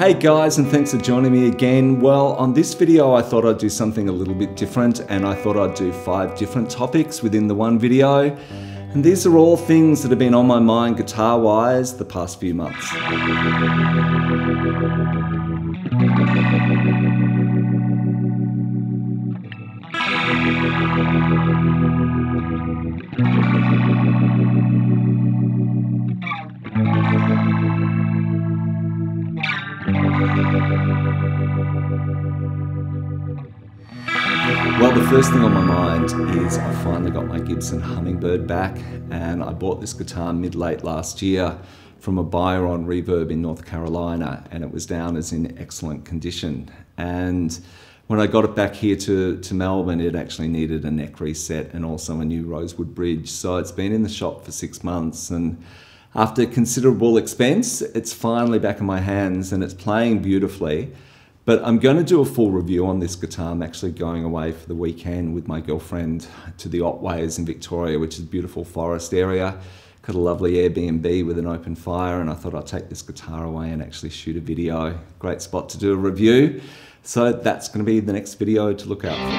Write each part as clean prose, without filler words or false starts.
Hey guys, and thanks for joining me again. Well, on this video I thought I'd do something a little bit different, and I thought I'd do 5 different topics within the one video. And these are all things that have been on my mind guitar-wise the past few months. Well, the first thing on my mind is I finally got my Gibson Hummingbird back, and I bought this guitar mid-late last year from a buyer on Reverb in North Carolina, and it was down as in excellent condition. And when I got it back here to Melbourne, it actually needed a neck reset and also a new rosewood bridge. So it's been in the shop for 6 months, and after considerable expense, it's finally back in my hands and it's playing beautifully. But I'm going to do a full review on this guitar. I'm actually going away for the weekend with my girlfriend to the Otways in Victoria, which is a beautiful forest area. Got a lovely Airbnb with an open fire, and I thought I'd take this guitar away and actually shoot a video. Great spot to do a review. So that's going to be the next video to look out for.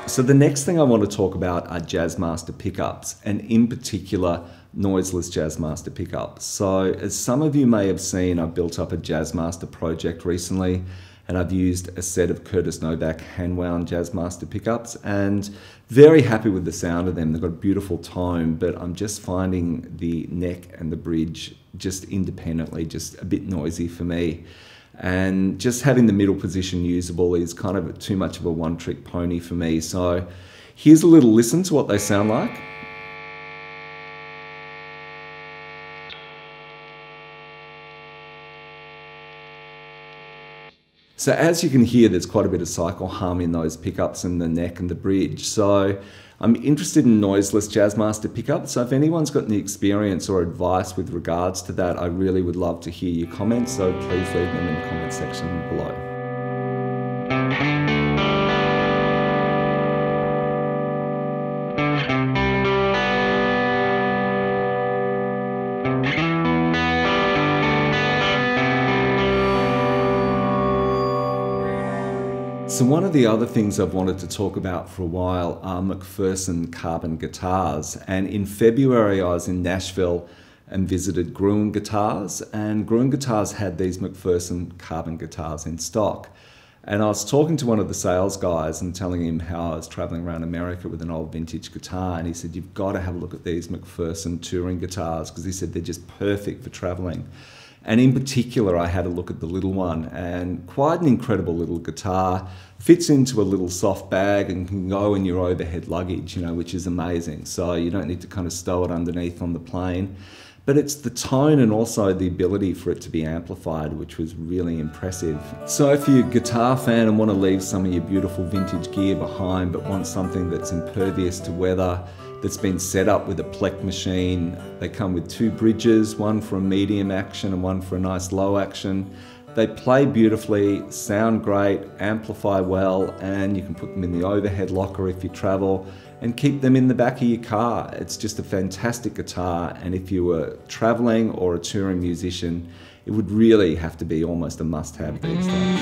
So the next thing I want to talk about are Jazzmaster pickups, and in particular noiseless Jazzmaster pickups. So as some of you may have seen, I've built up a Jazzmaster project recently, and I've used a set of Curtis Novak hand-wound Jazzmaster pickups, and very happy with the sound of them. They've got a beautiful tone, but I'm just finding the neck and the bridge just independently just a bit noisy for me. And just having the middle position usable is kind of too much of a one-trick pony for me. So here's a little listen to what they sound like. So as you can hear, there's quite a bit of cycle hum in those pickups and the neck and the bridge. So I'm interested in noiseless Jazzmaster pickups. So if anyone's got any experience or advice with regards to that, I really would love to hear your comments. So please leave them in the comment section below. So one of the other things I've wanted to talk about for a while are McPherson carbon guitars. And in February I was in Nashville and visited Gruen Guitars, and Gruen Guitars had these McPherson carbon guitars in stock. And I was talking to one of the sales guys and telling him how I was traveling around America with an old vintage guitar, and he said, "You've got to have a look at these McPherson touring guitars," because he said they're just perfect for traveling. And in particular, I had a look at the little one, and quite an incredible little guitar. Fits into a little soft bag and can go in your overhead luggage, which is amazing. So you don't need to kind of stow it underneath on the plane. But it's the tone and also the ability for it to be amplified, which was really impressive. So if you're a guitar fan and want to leave some of your beautiful vintage gear behind, but want something that's impervious to weather, that's been set up with a Plek machine. They come with 2 bridges, one for a medium action and one for a nice low action. They play beautifully, sound great, amplify well, and you can put them in the overhead locker if you travel and keep them in the back of your car. It's just a fantastic guitar, and if you were traveling or a touring musician, it would really have to be almost a must-have these days.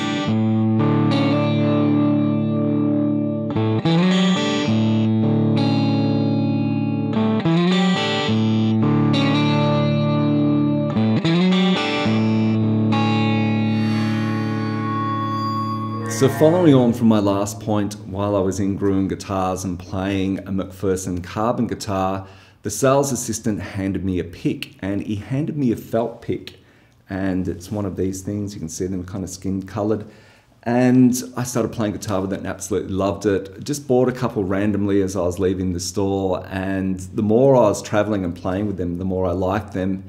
So following on from my last point, while I was in Gruen Guitars and playing a McPherson carbon guitar, the sales assistant handed me a pick, and he handed me a felt pick. And it's one of these things, you can see them kind of skin colored. And I started playing guitar with it and absolutely loved it. Just bought a couple randomly as I was leaving the store, and the more I was traveling and playing with them, the more I liked them.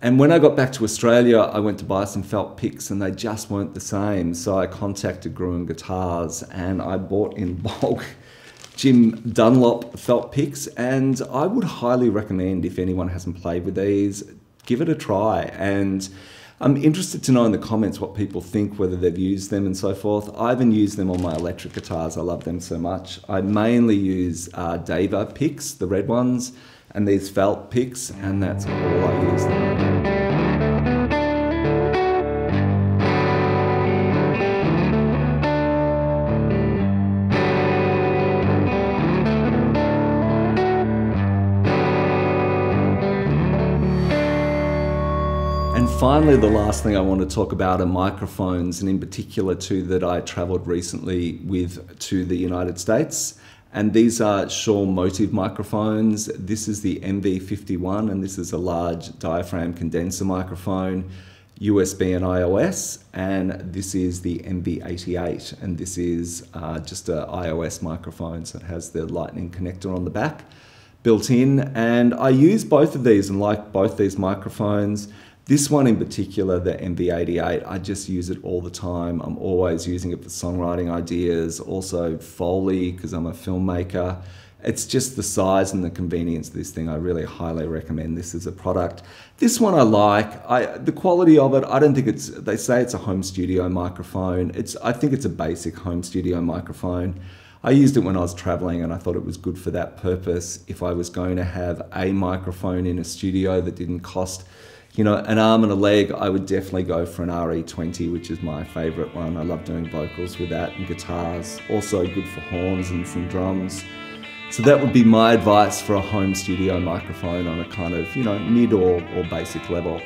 And when I got back to Australia, I went to buy some felt picks and they just weren't the same. So I contacted Gruen Guitars and I bought in bulk Jim Dunlop felt picks, and I would highly recommend, if anyone hasn't played with these, give it a try. And I'm interested to know in the comments what people think, whether they've used them and so forth. I haven't used them on my electric guitars. I love them so much. I mainly use Dava picks, the red ones, and these felt picks, and that's all I use them. And finally, the last thing I want to talk about are microphones, and in particular two that I traveled recently with to the United States. And these are Shure Motive microphones. This is the MV51, and this is a large diaphragm condenser microphone, USB and iOS. And this is the MV88, and this is just an iOS microphone, so it has the lightning connector on the back built in. And I use both of these and like both these microphones. This one in particular, the MV88, I just use it all the time. I'm always using it for songwriting ideas, also Foley, because I'm a filmmaker. It's just the size and the convenience of this thing. I really highly recommend this as a product. This one I like. The quality of it, I don't think it's, they say it's a home studio microphone. I think it's a basic home studio microphone. I used it when I was traveling and I thought it was good for that purpose. If I was going to have a microphone in a studio that didn't cost, you know, an arm and a leg, I would definitely go for an RE20, which is my favorite one. I love doing vocals with that and guitars. Also good for horns and some drums. So that would be my advice for a home studio microphone on a kind of, you know, mid or basic level.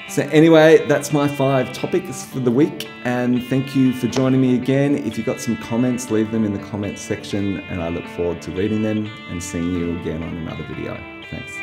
So anyway, that's my 5 topics for the week, and thank you for joining me again. If you've got some comments, leave them in the comments section, and I look forward to reading them and seeing you again on another video. Thanks.